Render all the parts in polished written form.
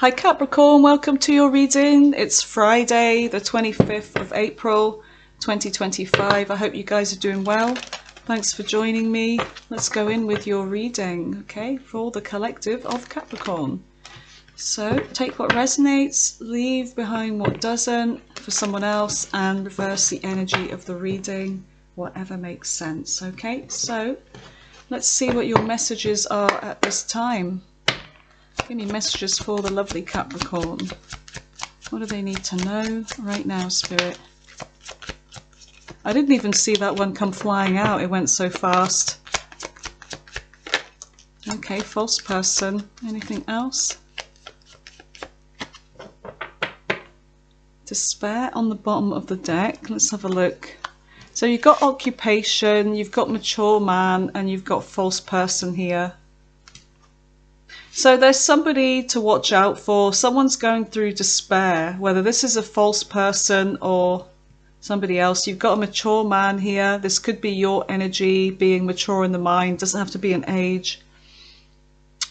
Hi Capricorn, welcome to your reading. It's Friday, the 25th of April, 2025. I hope you guys are doing well. Thanks for joining me. Let's go in with your reading, okay, for the collective of Capricorn. So take what resonates, leave behind what doesn't for someone else, and reverse the energy of the reading, whatever makes sense, okay? So let's see what your messages are at this time. Give me messages for the lovely Capricorn. What do they need to know right now, Spirit? I didn't even see that one come flying out. It went so fast. Okay, false person. Anything else? Despair on the bottom of the deck. Let's have a look. So you've got occupation, you've got mature man, and you've got false person here. So there's somebody to watch out for. Someone's going through despair, whether this is a false person or somebody else. You've got a mature man here. This could be your energy being mature in the mind. Doesn't have to be an age.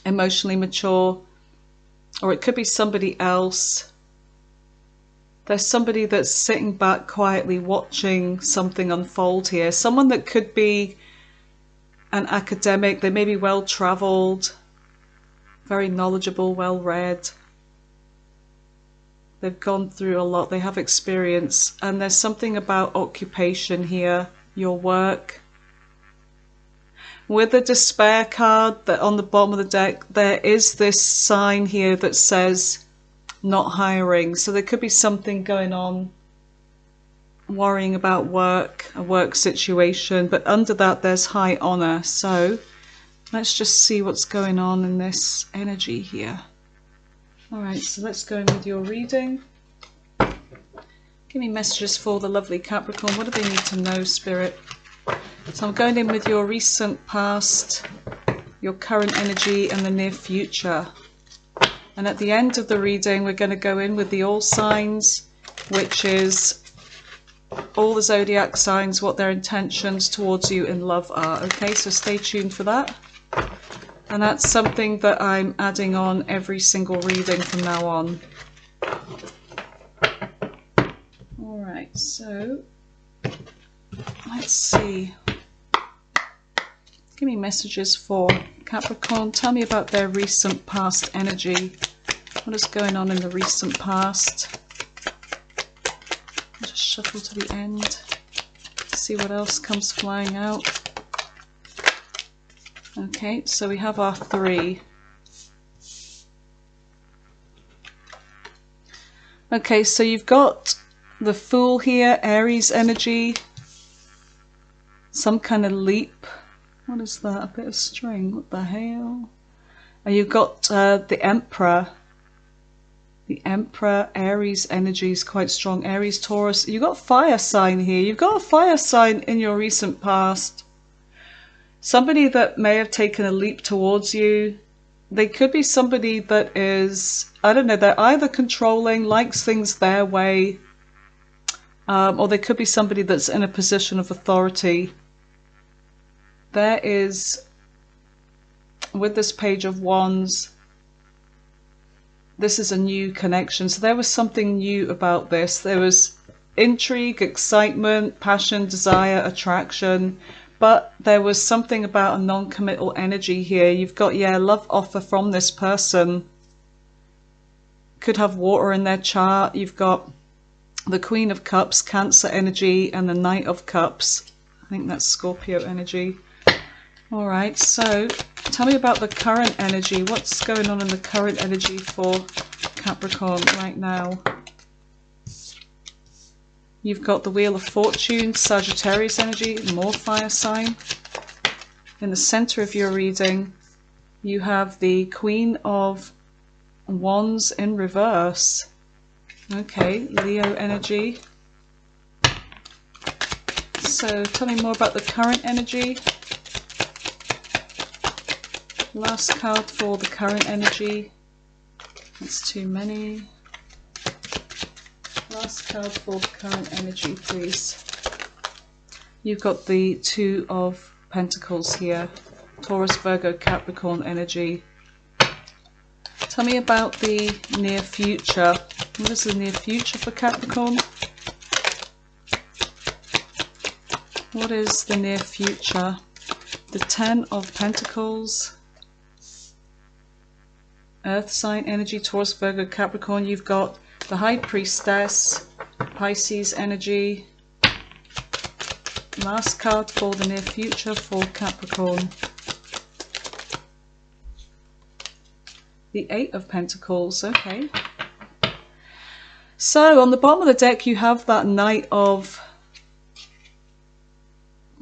Emotionally mature. Or it could be somebody else. There's somebody that's sitting back quietly watching something unfold here. Someone that could be an academic. They may be well-traveled. Very knowledgeable, well-read. They've gone through a lot. They have experience. And there's something about occupation here, your work. With the despair card that on the bottom of the deck, there is this sign here that says not hiring. So there could be something going on, worrying about work, a work situation. But under that, there's high honor. So let's just see what's going on in this energy here. Alright, so let's go in with your reading. Give me messages for the lovely Capricorn. What do they need to know, Spirit? So I'm going in with your recent past, your current energy, and the near future. And at the end of the reading, we're going to go in with the all signs, which is all the zodiac signs, what their intentions towards you in love are. Okay, so stay tuned for that. And that's something that I'm adding on every single reading from now on. Alright, so let's see. Give me messages for Capricorn. Tell me about their recent past energy. What is going on in the recent past? I'll just shuffle to the end. See what else comes flying out. Okay, so we have our three. Okay, so you've got the Fool here, Aries energy. Some kind of leap. What is that? A bit of string. What the hell? And you've got the Emperor. The Emperor, Aries energy is quite strong. Aries, Taurus. You've got fire sign here. You've got a fire sign in your recent past. Somebody that may have taken a leap towards you. They could be somebody that is, I don't know, they're either controlling, likes things their way, or they could be somebody that's in a position of authority. There is, with this Page of Wands, this is a new connection. So there was something new about this. There was intrigue, excitement, passion, desire, attraction. But there was something about a non-committal energy here. You've got, yeah, love offer from this person. Could have water in their chart. You've got the Queen of Cups, Cancer energy, and the Knight of Cups. I think that's Scorpio energy. All right, so tell me about the current energy. What's going on in the current energy for Capricorn right now? You've got the Wheel of Fortune, Sagittarius energy, more fire sign. In the center of your reading, you have the Queen of Wands in reverse. Okay, Leo energy. So tell me more about the current energy. Last card for the current energy. That's too many. Last card for the current energy, please. You've got the Two of Pentacles here. Taurus, Virgo, Capricorn energy. Tell me about the near future. What is the near future for Capricorn? What is the near future? The Ten of Pentacles. Earth sign energy, Taurus, Virgo, Capricorn. You've got the High Priestess, Pisces energy. Last card for the near future for Capricorn. The Eight of Pentacles. Okay. So on the bottom of the deck you have that Knight of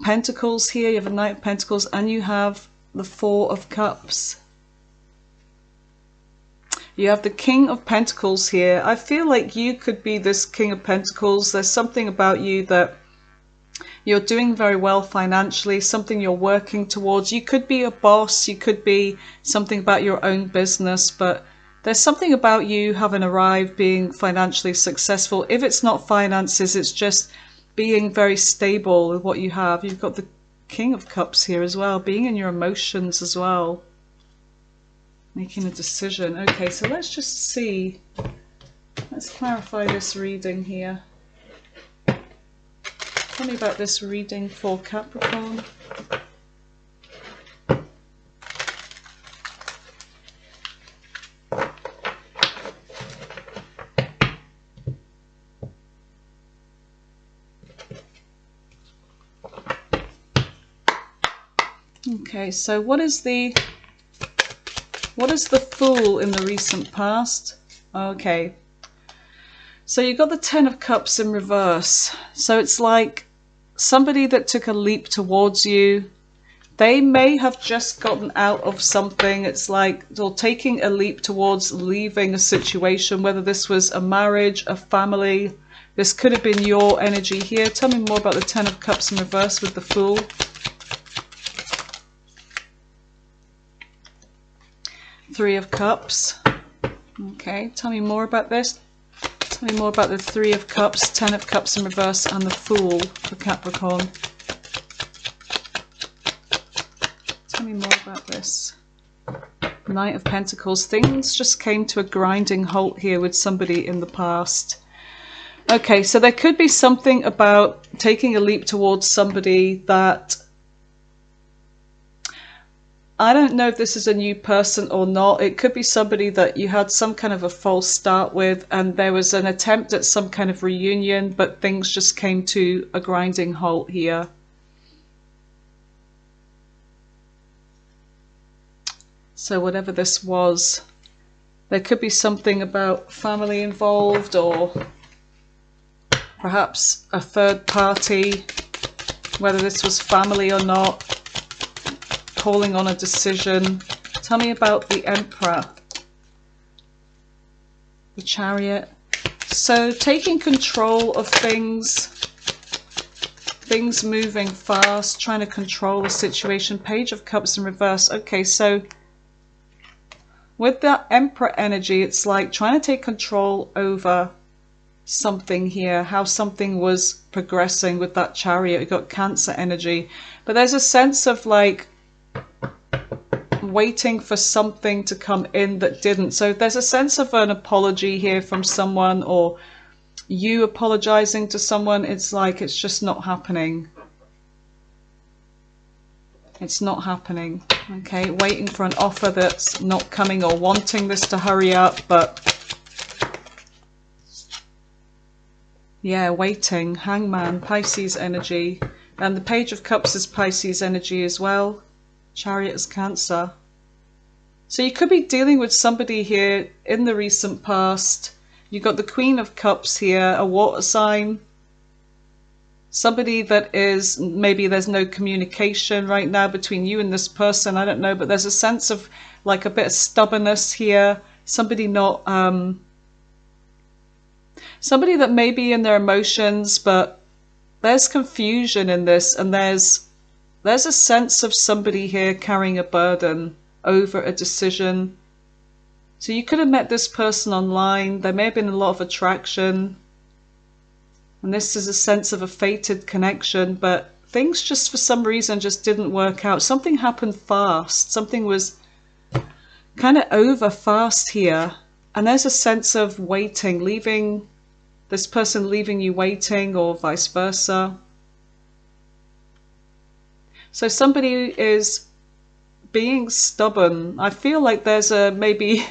Pentacles here. You have a Knight of Pentacles and you have the Four of Cups. You have the King of Pentacles here. I feel like you could be this King of Pentacles. There's something about you that you're doing very well financially, something you're working towards. You could be a boss, you could be something about your own business, but there's something about you having arrived, being financially successful. If it's not finances, it's just being very stable with what you have. You've got the King of Cups here as well, being in your emotions as well. Making a decision. Okay, so let's just see. Let's clarify this reading here. Tell me about this reading for Capricorn. Okay, so what is the Fool in the recent past? Okay. So you've got the Ten of Cups in reverse. So it's like somebody that took a leap towards you. They may have just gotten out of something. It's like they're taking a leap towards leaving a situation, whether this was a marriage, a family. This could have been your energy here. Tell me more about the Ten of Cups in reverse with the Fool. Three of Cups. Okay, tell me more about this. Tell me more about the Three of Cups, Ten of Cups in reverse, and the Fool for Capricorn. Tell me more about this. Knight of Pentacles. Things just came to a grinding halt here with somebody in the past. Okay, so there could be something about taking a leap towards somebody that... I don't know if this is a new person or not. It could be somebody that you had some kind of a false start with and there was an attempt at some kind of reunion, but things just came to a grinding halt here. So whatever this was, there could be something about family involved or perhaps a third party, whether this was family or not. Calling on a decision. Tell me about the Emperor, the Chariot. So taking control of things moving fast, trying to control the situation. Page of Cups in reverse. Okay, so with that Emperor energy, it's like trying to take control over something here, how something was progressing with that Chariot. You've got Cancer energy, but there's a sense of like waiting for something to come in that didn't. So there's a sense of an apology here from someone, or you apologizing to someone. It's like it's just not happening. It's not happening. Okay, waiting for an offer that's not coming, or wanting this to hurry up, but yeah, waiting. Hangman, Pisces energy, and the Page of Cups is Pisces energy as well. Chariot is Cancer. So you could be dealing with somebody here in the recent past. You've got the Queen of Cups here, a water sign. Somebody that is, maybe there's no communication right now between you and this person, I don't know, but there's a sense of like a bit of stubbornness here. Somebody not, somebody that may be in their emotions, but there's confusion in this, and there's a sense of somebody here carrying a burden over a decision. So you could have met this person online. There may have been a lot of attraction. And this is a sense of a fated connection, but things just for some reason just didn't work out. Something happened fast. Something was kind of over fast here. And there's a sense of waiting, leaving this person, leaving you waiting, or vice versa. So somebody is being stubborn. I feel like there's a maybe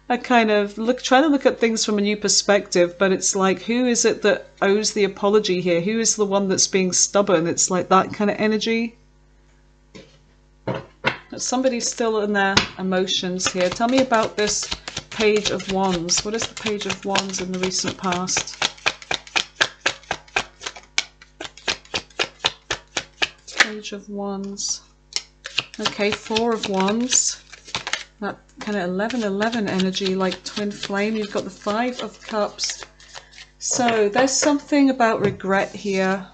a kind of trying to look at things from a new perspective, but it's like, who is it that owes the apology here? Who is the one that's being stubborn? It's like that kind of energy. Somebody's still in their emotions here. Tell me about this Page of Wands. What is the Page of Wands in the recent past? Page of Wands. Okay, Four of Wands. That kind of 11-11 energy, like twin flame. You've got the Five of Cups. So there's something about regret here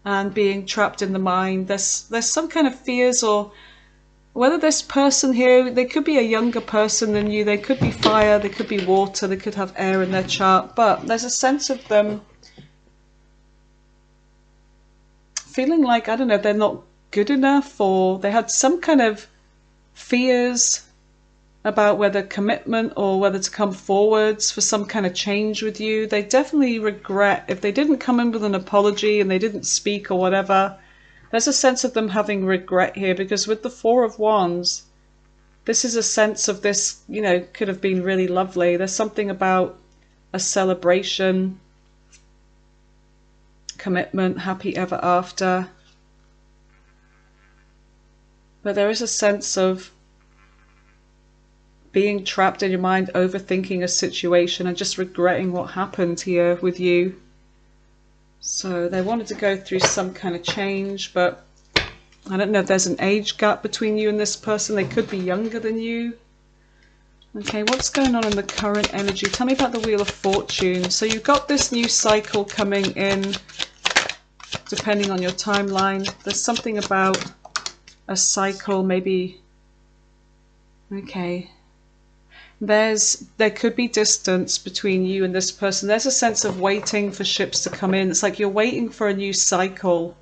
and being trapped in the mind. There's some kind of fears, or whether this person here, they could be a younger person than you, they could be fire, they could be water, they could have air in their chart, but there's a sense of them feeling like, I don't know, they're not good enough, or they had some kind of fears about whether commitment or whether to come forwards for some kind of change with you. They definitely regret if they didn't come in with an apology and they didn't speak or whatever. There's a sense of them having regret here, because with the Four of Wands, this is a sense of this, you know, could have been really lovely. There's something about a celebration, commitment, happy ever after. But there is a sense of being trapped in your mind, overthinking a situation and just regretting what happened here with you. So they wanted to go through some kind of change, but I don't know if there's an age gap between you and this person. They could be younger than you. Okay, what's going on in the current energy? Tell me about the Wheel of Fortune. So you've got this new cycle coming in, depending on your timeline. There's something about a cycle, maybe. Okay. There could be distance between you and this person. There's a sense of waiting for ships to come in. It's like you're waiting for a new cycle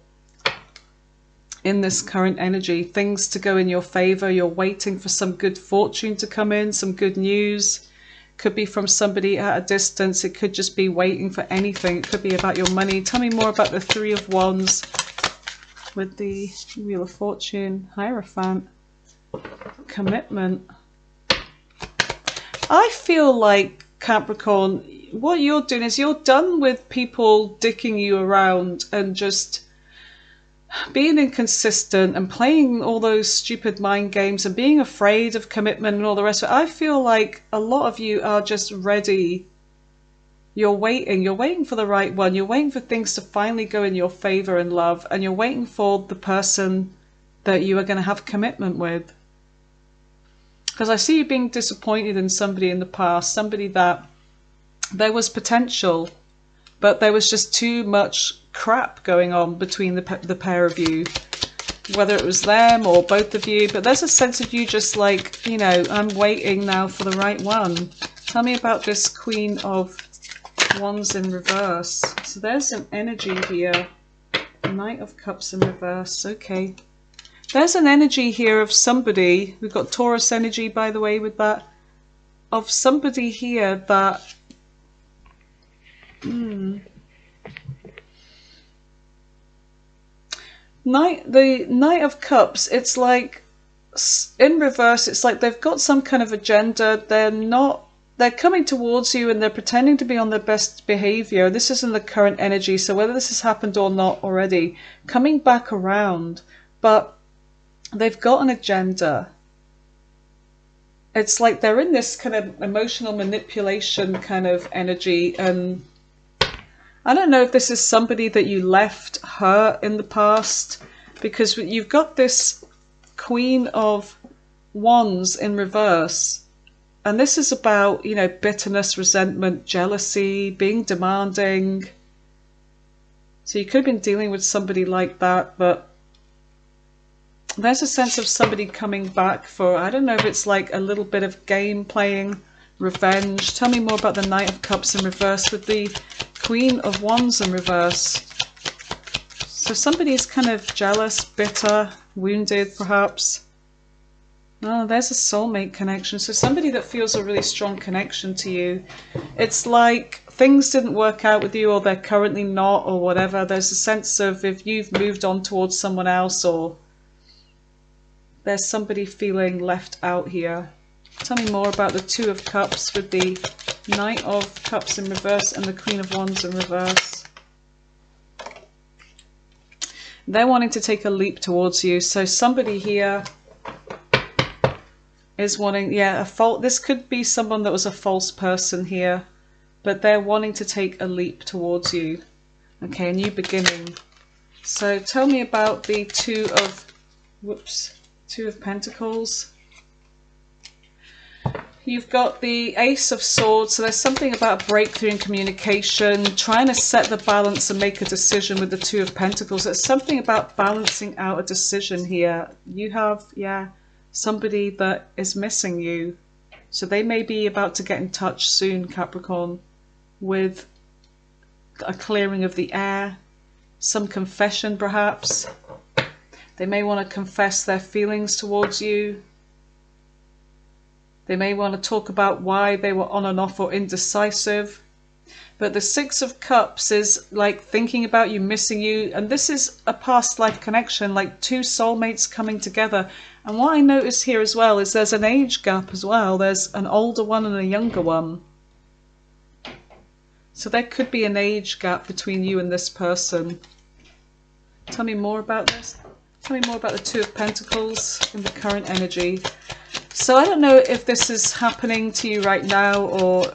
in this current energy, things to go in your favor. You're waiting for some good fortune to come in, some good news. Could be from somebody at a distance. It could just be waiting for anything. It could be about your money. Tell me more about the Three of Wands with the Wheel of Fortune, Hierophant, commitment. I feel like, Capricorn, what you're doing is you're done with people dicking you around and just being inconsistent and playing all those stupid mind games and being afraid of commitment and all the rest of it. I feel like a lot of you are just ready. You're waiting for the right one. You're waiting for things to finally go in your favor in love, and you're waiting for the person that you are going to have commitment with. Because I see you being disappointed in somebody in the past, somebody that there was potential, but there was just too much crap going on between the pair of you, whether it was them or both of you. But there's a sense of you just like, you know, I'm waiting now for the right one. Tell me about this Queen of Wands in reverse. So there's an energy here. Knight of Cups in reverse. Okay. There's an energy here of somebody, we've got Taurus energy by the way with that, of somebody here that, the Knight of Cups, it's like, in reverse, it's like they've got some kind of agenda, they're coming towards you and they're pretending to be on their best behavior. This is in the current energy, so whether this has happened or not already, coming back around, but they've got an agenda. It's like they're in this kind of emotional manipulation kind of energy, and I don't know if this is somebody that you left hurt in the past, because you've got this Queen of Wands in reverse, and this is about, you know, bitterness, resentment, jealousy, being demanding. So you could have been dealing with somebody like that, but there's a sense of somebody coming back for, I don't know if it's like a little bit of game playing, revenge. Tell me more about the Knight of Cups in reverse with the Queen of Wands in reverse. So somebody's kind of jealous, bitter, wounded perhaps. Oh, there's a soulmate connection. So somebody that feels a really strong connection to you. It's like things didn't work out with you, or they're currently not, or whatever. There's a sense of if you've moved on towards someone else, or there's somebody feeling left out here. Tell me more about the Two of Cups with the Knight of Cups in reverse and the Queen of Wands in reverse. They're wanting to take a leap towards you. So somebody here is wanting, yeah, this could be someone that was a false person here, but they're wanting to take a leap towards you. Okay, a new beginning. So tell me about the Two of Pentacles. You've got the Ace of Swords, so there's something about breakthrough in communication, trying to set the balance and make a decision with the Two of Pentacles. There's something about balancing out a decision here. You have, yeah, somebody that is missing you. So they may be about to get in touch soon, Capricorn, with a clearing of the air, some confession perhaps. They may want to confess their feelings towards you. They may want to talk about why they were on and off or indecisive. But the Six of Cups is like thinking about you, missing you. And this is a past life connection, like two soulmates coming together. And what I notice here as well is there's an age gap as well. There's an older one and a younger one. So there could be an age gap between you and this person. Tell me more about this. Tell me more about the Two of Pentacles in the current energy. So I don't know if this is happening to you right now, or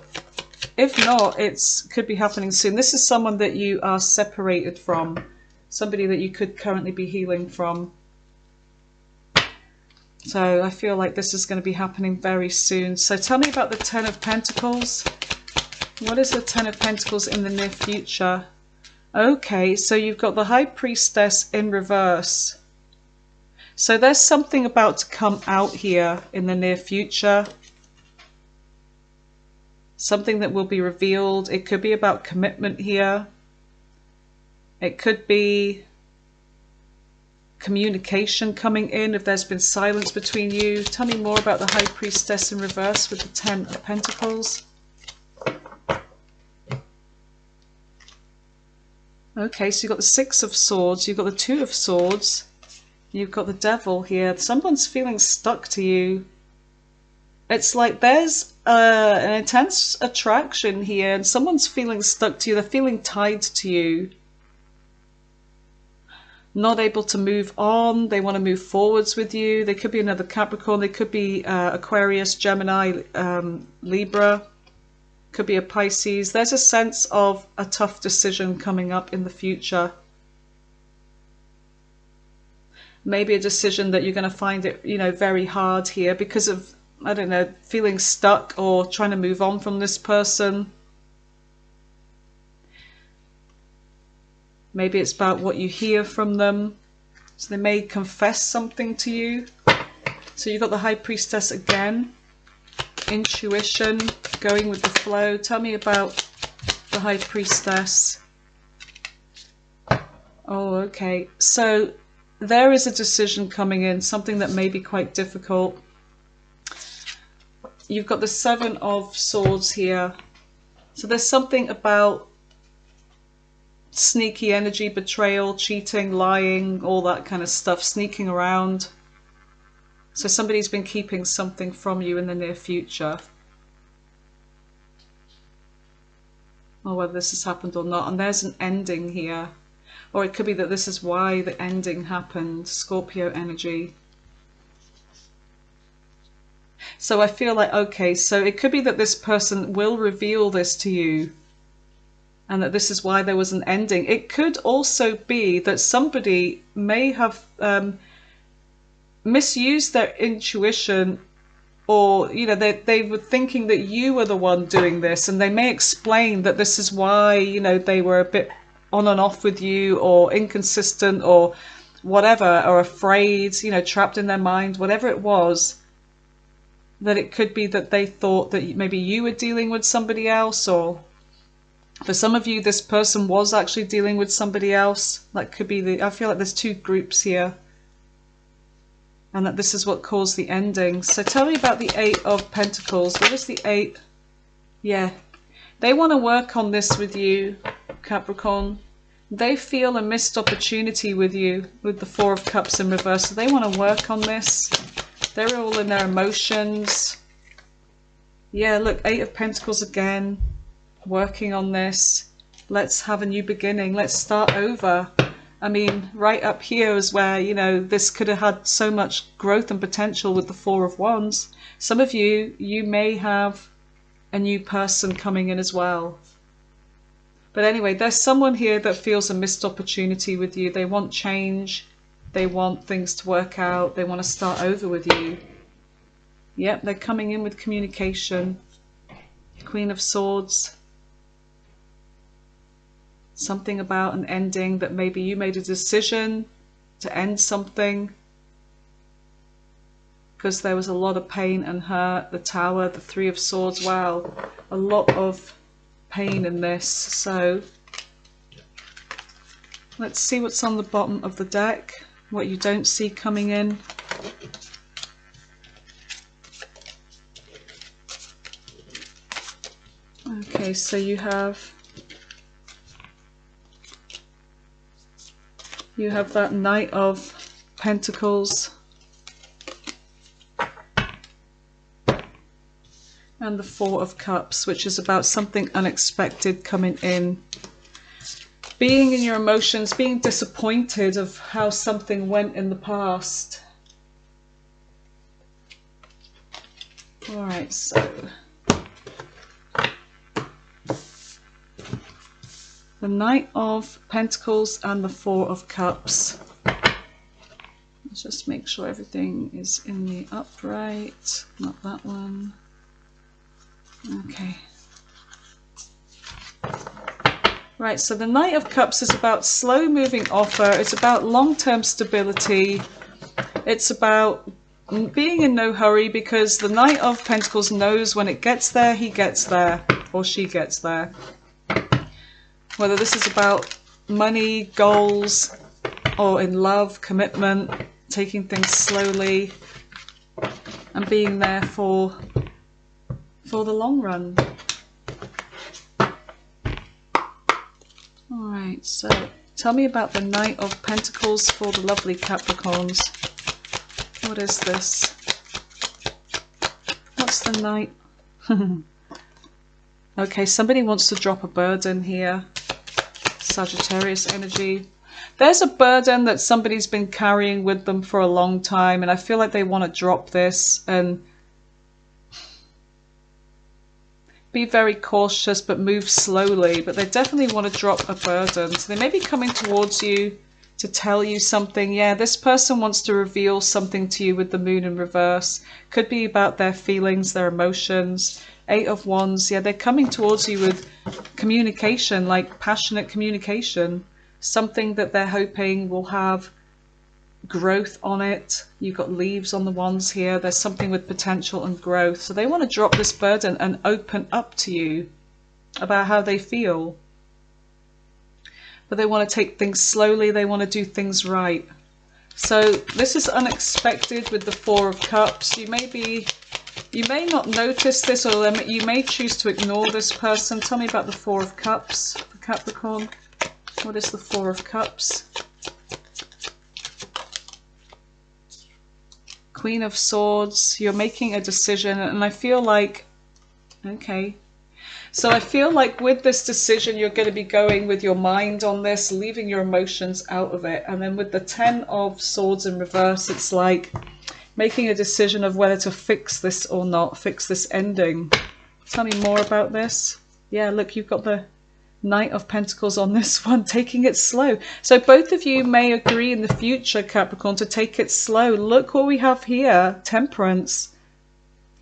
if not, it could be happening soon. This is someone that you are separated from, somebody that you could currently be healing from. So I feel like this is going to be happening very soon. So tell me about the Ten of Pentacles. What is the Ten of Pentacles in the near future? Okay, so you've got the High Priestess in reverse. So there's something about to come out here in the near future. Something that will be revealed. It could be about commitment here. It could be communication coming in if there's been silence between you. Tell me more about the High Priestess in reverse with the Ten of Pentacles. Okay, so you've got the Six of Swords, you've got the Two of Swords. You've got the Devil here. Someone's feeling stuck to you. It's like there's an intense attraction here, and someone's feeling stuck to you. They're feeling tied to you. Not able to move on. They want to move forwards with you. They could be another Capricorn. They could be Aquarius, Gemini, Libra. Could be a Pisces. There's a sense of a tough decision coming up in the future. Maybe a decision that you're going to find it, you know, very hard here because of, I don't know, feeling stuck or trying to move on from this person. Maybe it's about what you hear from them. So they may confess something to you. So you've got the High Priestess again. Intuition, going with the flow. Tell me about the High Priestess. Oh, okay. So there is a decision coming in, something that may be quite difficult. You've got the Seven of Swords here. So there's something about sneaky energy, betrayal, cheating, lying, all that kind of stuff, sneaking around. So somebody's been keeping something from you in the near future. Or whether this has happened or not. And there's an ending here. Or it could be that this is why the ending happened. Scorpio energy. So I feel like, okay, so it could be that this person will reveal this to you. And that this is why there was an ending. It could also be that somebody may have misused their intuition, or, you know, they were thinking that you were the one doing this. And they may explain that this is why, you know, they were a bit on and off with you, or inconsistent, or whatever, or afraid, you know, trapped in their mind, whatever it was, that it could be that they thought that maybe you were dealing with somebody else, or for some of you, this person was actually dealing with somebody else. That could be I feel like there's two groups here. and that this is what caused the ending. So tell me about the Eight of Pentacles. What is the Eight? Yeah, they want to work on this with you, Capricorn. They feel a missed opportunity with you, with the Four of Cups in reverse. So they want to work on this. They're all in their emotions. Yeah, look, Eight of Pentacles again, working on this. Let's have a new beginning. Let's start over. I mean, right up here is where, you know, this could have had so much growth and potential with the Four of Wands. Some of you, you may have a new person coming in as well. But anyway, there's someone here that feels a missed opportunity with you. They want change. They want things to work out. They want to start over with you. Yep, they're coming in with communication. Queen of Swords. Something about an ending, that maybe you made a decision to end something because there was a lot of pain and hurt. The Tower, the Three of Swords. Wow, a lot of pain in this. So let's see what's on the bottom of the deck, what you don't see coming in. Okay, so you have that Knight of Pentacles and the Four of Cups, which is about something unexpected coming in. Being in your emotions, being disappointed of how something went in the past. Alright, so the Knight of Pentacles and the Four of Cups. Let's just make sure everything is in the upright, not that one. Okay. Right, so the Knight of Cups is about slow moving offer. It's about long-term stability. It's about being in no hurry, because the Knight of Pentacles knows when it gets there, he gets there, or she gets there. Whether this is about money, goals, or in love, commitment, taking things slowly and being there for the long run. Alright, so tell me about the Knight of Pentacles for the lovely Capricorns. What is this? What's the Knight? Okay, somebody wants to drop a burden here. Sagittarius energy. There's a burden that somebody's been carrying with them for a long time, and I feel like they want to drop this and be very cautious but move slowly, but they definitely want to drop a burden. So they may be coming towards you to tell you something. Yeah, this person wants to reveal something to you with the Moon in reverse. Could be about their feelings, their emotions. Eight of Wands. Yeah, they're coming towards you with communication, like passionate communication. Something that they're hoping will have growth on it. You've got leaves on the wands here. There's something with potential and growth. So they want to drop this burden and open up to you about how they feel. But they want to take things slowly. They want to do things right. So this is unexpected with the Four of Cups. You may not notice this, or you may choose to ignore this person. Tell me about the Four of Cups for Capricorn. What is the Four of Cups? Queen of Swords. You're making a decision, and I feel like, okay. So I feel like with this decision, you're going to be going with your mind on this, leaving your emotions out of it. And then with the Ten of Swords in reverse, it's like making a decision of whether to fix this or not, fix this ending. Tell me more about this. Yeah, look, you've got the Knight of Pentacles on this one, taking it slow. So both of you may agree in the future, Capricorn, to take it slow. Look what we have here. Temperance.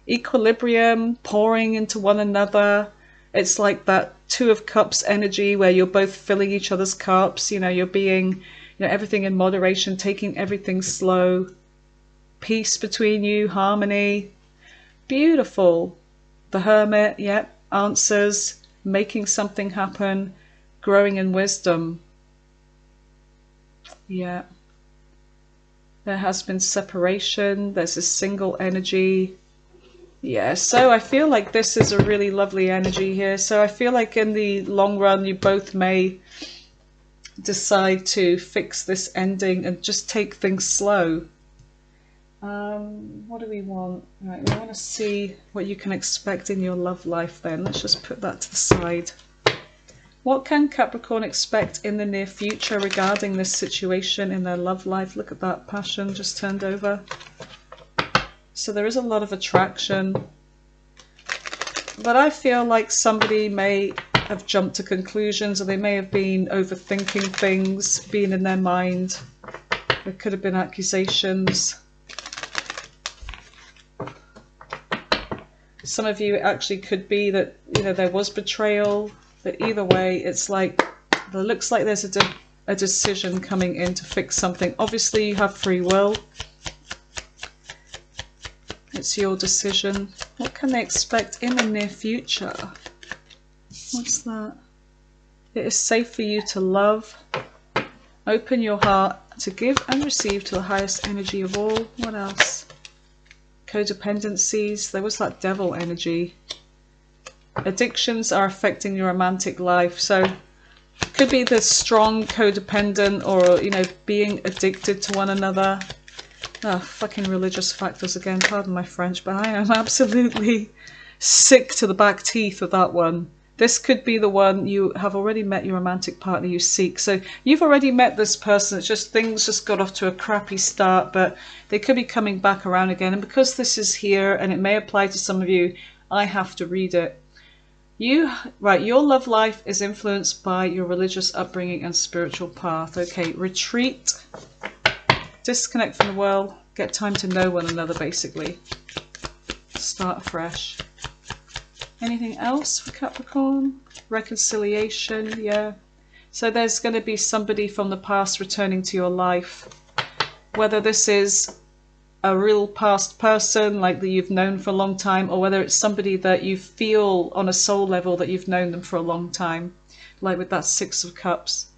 Equilibrium, pouring into one another. It's like that Two of Cups energy where you're both filling each other's cups. You know, you're being, you know, everything in moderation, taking everything slow. Peace between you, harmony. Beautiful. The Hermit, yep, answers, making something happen, growing in wisdom. Yeah. There has been separation. There's a single energy. Yeah, so I feel like this is a really lovely energy here. So I feel like in the long run, you both may decide to fix this ending and just take things slow. What do we want? Right, we want to see what you can expect in your love life then. Let's just put that to the side. What can Capricorn expect in the near future regarding this situation in their love life? Look at that, passion just turned over. So there is a lot of attraction. But I feel like somebody may have jumped to conclusions, or they may have been overthinking things, being in their mind. There could have been accusations. Some of you, it actually could be that, you know, there was betrayal. But either way, it's like, it looks like there's a decision coming in to fix something. Obviously, you have free will. It's your decision. What can they expect in the near future? What's that? It is safe for you to love. Open your heart to give and receive to the highest energy of all. What else? Codependencies. There was that devil energy. Addictions are affecting your romantic life. So it could be the strong codependent, or, you know, being addicted to one another. Oh, fucking religious factors again. Pardon my French, but I am absolutely sick to the back teeth of that one. This could be the one you have already met your romantic partner you seek. So you've already met this person. It's just things just got off to a crappy start, but they could be coming back around again. And because this is here and it may apply to some of you, I have to read it. Your love life is influenced by your religious upbringing and spiritual path. Okay, retreat, disconnect from the world, get time to know one another, basically. Start afresh. Anything else for Capricorn? Reconciliation, yeah. So there's going to be somebody from the past returning to your life. Whether this is a real past person like that you've known for a long time, or whether it's somebody that you feel on a soul level that you've known them for a long time, like with that Six of Cups.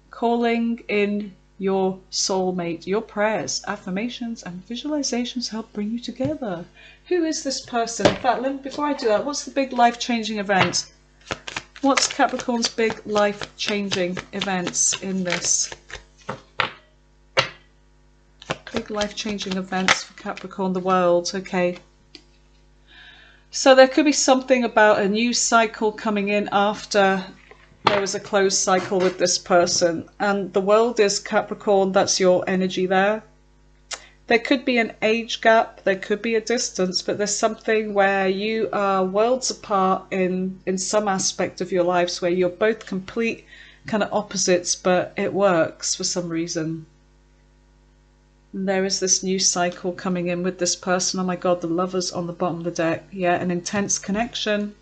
Calling in your soulmate. Your prayers, affirmations and visualizations help bring you together. Who is this person? In fact, before I do that, what's the big life-changing event? What's Capricorn's big life-changing events in this? Big life-changing events for Capricorn, the world. Okay. So there could be something about a new cycle coming in after there was a closed cycle with this person. And the world is Capricorn, that's your energy there. There could be an age gap, there could be a distance, but there's something where you are worlds apart in some aspect of your lives, where you're both complete kind of opposites, but it works for some reason. And there is this new cycle coming in with this person. Oh my God, the Lovers on the bottom of the deck. Yeah, an intense connection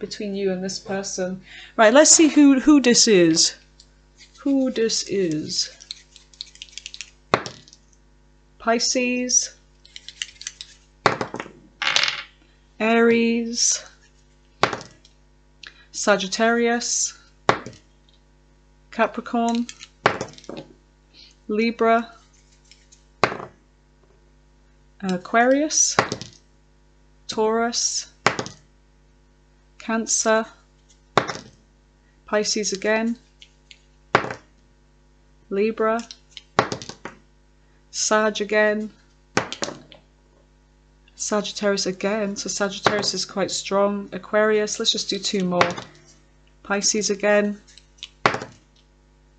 between you and this person. Right, let's see who this is. Who this is. Pisces, Aries, Sagittarius, Capricorn, Libra, Aquarius, Taurus, Cancer, Pisces again, Libra, Sag again, Sagittarius again, so Sagittarius is quite strong, Aquarius, let's just do two more, Pisces again,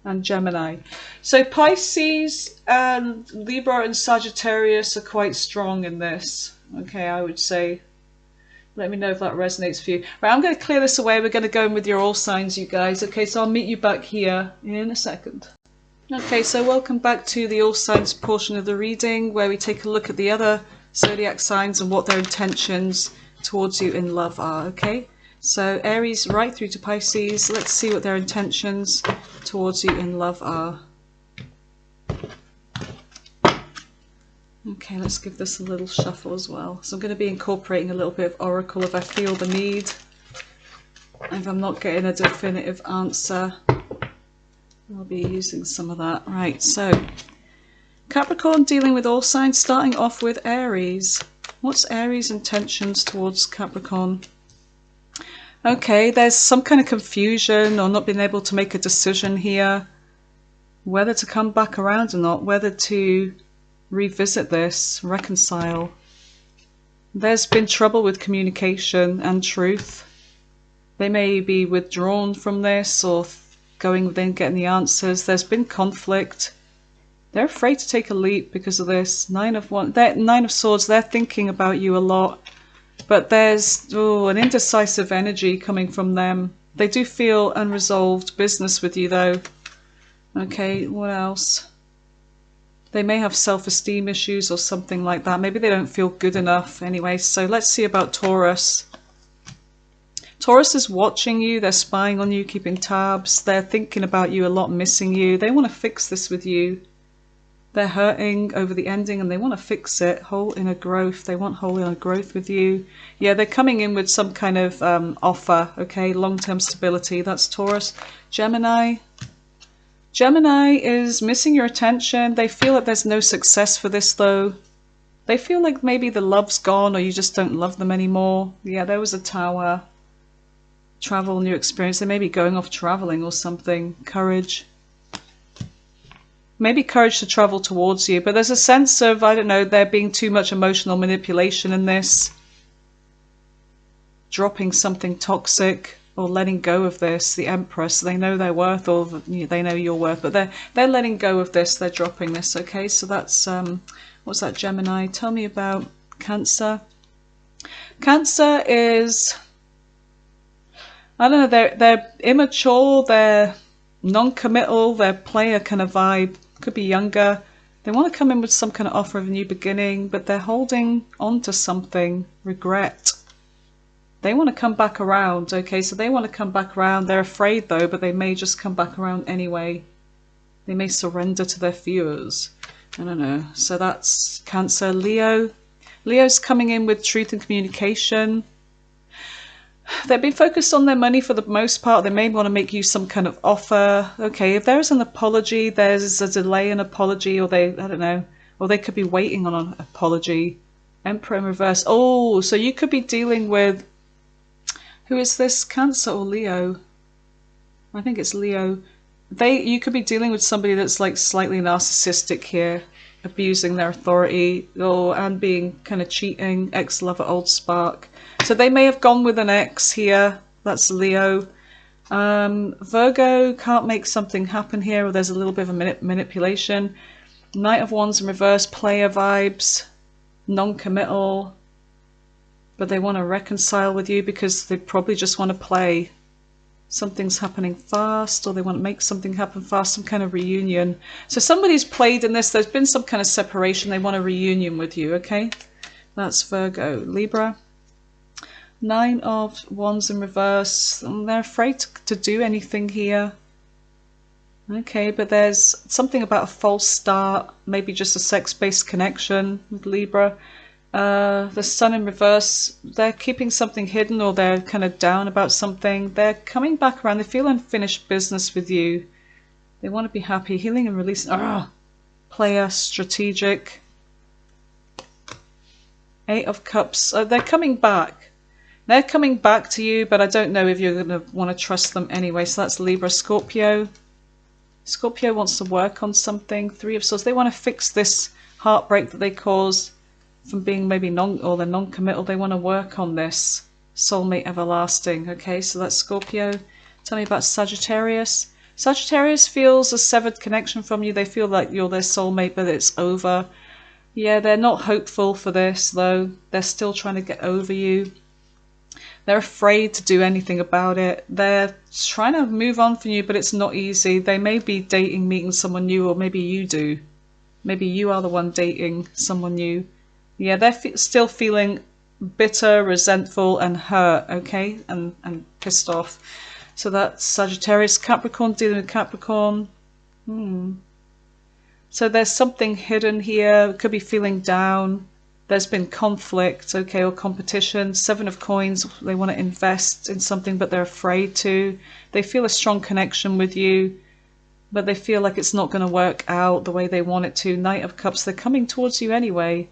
and Gemini. So Pisces and Libra and Sagittarius are quite strong in this, okay, I would say. Let me know if that resonates for you. Right, I'm going to clear this away, we're going to go in with your all signs, you guys, okay, so I'll meet you back here in a second. Okay, so welcome back to the all signs portion of the reading, where we take a look at the other zodiac signs and what their intentions towards you in love are, okay? So Aries right through to Pisces, let's see what their intentions towards you in love are. Okay, let's give this a little shuffle as well. So I'm going to be incorporating a little bit of oracle if I feel the need. If I'm not getting a definitive answer, I'll be using some of that. Right, so Capricorn dealing with all signs, starting off with Aries. What's Aries' intentions towards Capricorn? Okay, there's some kind of confusion or not being able to make a decision here. Whether to come back around or not, whether to revisit this, reconcile. There's been trouble with communication and truth. They may be withdrawn from this or going within, getting the answers. There's been conflict. They're afraid to take a leap because of this. Nine of Swords, they're thinking about you a lot. But there's an indecisive energy coming from them. They do feel unresolved business with you though. Okay, what else? They may have self-esteem issues or something like that. Maybe they don't feel good enough anyway. So let's see about Taurus. Taurus is watching you. They're spying on you, keeping tabs. They're thinking about you a lot, missing you. They want to fix this with you. They're hurting over the ending and they want to fix it. Whole inner growth. They want whole inner growth with you. Yeah, they're coming in with some kind of offer. Okay, long-term stability. That's Taurus. Gemini. Gemini is missing your attention. They feel that there's no success for this though. They feel like maybe the love's gone or you just don't love them anymore. Yeah, there was a Tower. Travel, new experience. They may be going off traveling or something. Courage. Maybe courage to travel towards you. But there's a sense of, I don't know, there being too much emotional manipulation in this. Dropping something toxic. Or letting go of this, the Empress. They know their worth, or they know your worth, but they're letting go of this. They're dropping this. Okay, so that's what's that? Gemini. Tell me about Cancer. Cancer is, I don't know. They're immature. They're non-committal. They're player kind of vibe. Could be younger. They want to come in with some kind of offer of a new beginning, but they're holding on to something. Regret. They want to come back around, okay, so they want to come back around. They're afraid though, but they may just come back around anyway. They may surrender to their fears. I don't know. So that's Cancer. Leo. Leo's coming in with truth and communication. They've been focused on their money for the most part. They may want to make you some kind of offer. Okay, if there's an apology, there's a delay in apology, or I don't know, or they could be waiting on an apology. Emperor in reverse. Oh, so you could be dealing with, who is this? Cancer or Leo? I think it's Leo. You could be dealing with somebody that's like slightly narcissistic here, abusing their authority, and being kind of cheating, ex-lover, old spark. So they may have gone with an ex here. That's Leo. Virgo can't make something happen here, or there's a little bit of a manipulation. Knight of Wands in reverse, player vibes, non-committal. But they want to reconcile with you because they probably just want to play. Something's happening fast, or they want to make something happen fast, some kind of reunion. So somebody's played in this, there's been some kind of separation, they want a reunion with you, okay? That's Virgo. Libra. Nine of Wands in reverse. They're afraid to do anything here. Okay, but there's something about a false start, maybe just a sex-based connection with Libra. The Sun in reverse, they're keeping something hidden, or they're kind of down about something. They're coming back around. They feel unfinished business with you. They want to be happy. Healing and releasing. Player, strategic. Eight of Cups. They're coming back. They're coming back to you, but I don't know if you're going to want to trust them anyway. So that's Libra. Scorpio. Scorpio wants to work on something. Three of Swords. They want to fix this heartbreak that they caused from being maybe they're non-committal. They want to work on this. Soulmate everlasting. Okay, so that's Scorpio. Tell me about Sagittarius. Sagittarius feels a severed connection from you. They feel like you're their soulmate, but it's over. Yeah, they're not hopeful for this though. They're still trying to get over you. They're afraid to do anything about it. They're trying to move on from you, but it's not easy. They may be dating, meeting someone new, or maybe you do. Maybe you are the one dating someone new. Yeah, they're still feeling bitter, resentful, and hurt, okay? And pissed off. So that's Sagittarius. Capricorn, dealing with Capricorn. So there's something hidden here. Could be feeling down. There's been conflict, okay, or competition. Seven of Coins, they want to invest in something, but they're afraid to. They feel a strong connection with you. but they feel like it's not going to work out the way they want it to. Knight of Cups, they're coming towards you anyway,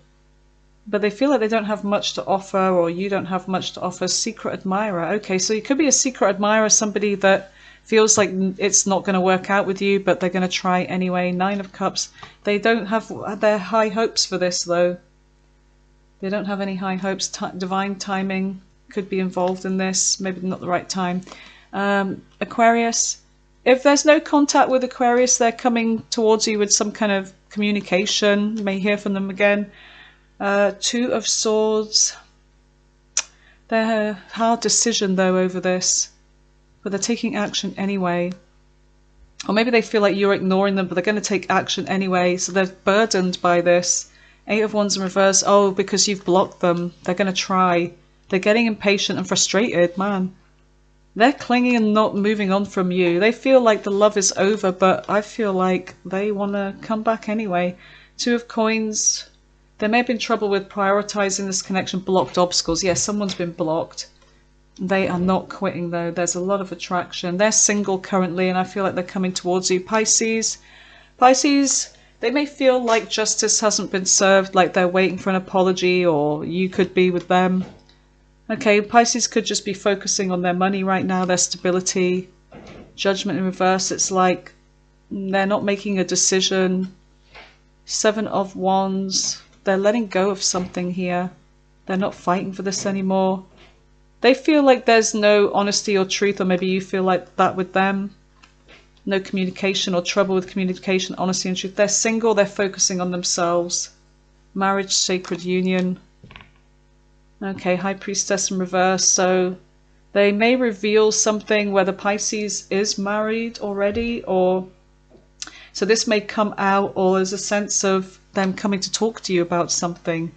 but they feel like they don't have much to offer, or you don't have much to offer. Secret admirer. Okay, so you could be a secret admirer, somebody that feels like it's not going to work out with you, but they're going to try anyway. Nine of Cups. They don't have their high hopes for this, though. They don't have any high hopes. Divine timing could be involved in this. Maybe not the right time. Aquarius. If there's no contact with Aquarius, they're coming towards you with some kind of communication. You may hear from them again. Two of Swords. They're a hard decision, though, over this. But they're taking action anyway. Or maybe they feel like you're ignoring them, but they're going to take action anyway. So they're burdened by this. Eight of Wands in reverse. Oh, because you've blocked them. They're going to try. They're getting impatient and frustrated, man. They're clinging and not moving on from you. They feel like the love is over, but I feel like they want to come back anyway. Two of Coins. There may have been trouble with prioritizing this connection. Blocked obstacles. Yes, someone's been blocked. They are not quitting, though. There's a lot of attraction. They're single currently, and I feel like they're coming towards you. Pisces. Pisces, they may feel like justice hasn't been served, like they're waiting for an apology, or you could be with them. Okay, Pisces could just be focusing on their money right now, their stability. Judgment in reverse, it's like they're not making a decision. Seven of Wands, they're letting go of something here. They're not fighting for this anymore. They feel like there's no honesty or truth, or maybe you feel like that with them. No communication or trouble with communication, honesty and truth. They're single, they're focusing on themselves. Marriage, sacred union. Okay, High Priestess in reverse. So they may reveal something whether Pisces is married already, or so this may come out, or there's a sense of them coming to talk to you about something.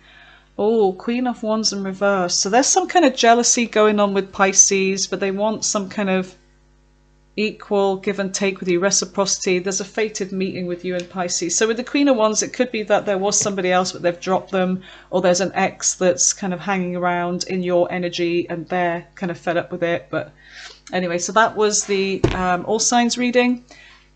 Oh, Queen of Wands in reverse. So there's some kind of jealousy going on with Pisces, but they want some kind of equal give and take with you, reciprocity. There's a fated meeting with you and Pisces. So with the Queen of Wands, it could be that there was somebody else, but they've dropped them, or there's an ex that's kind of hanging around in your energy and they're kind of fed up with it. But anyway, so that was the all signs reading.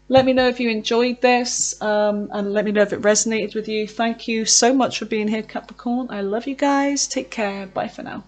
Let me know if you enjoyed this, and let me know if it resonated with you. Thank you so much for being here, Capricorn. I love you guys. Take care. Bye for now.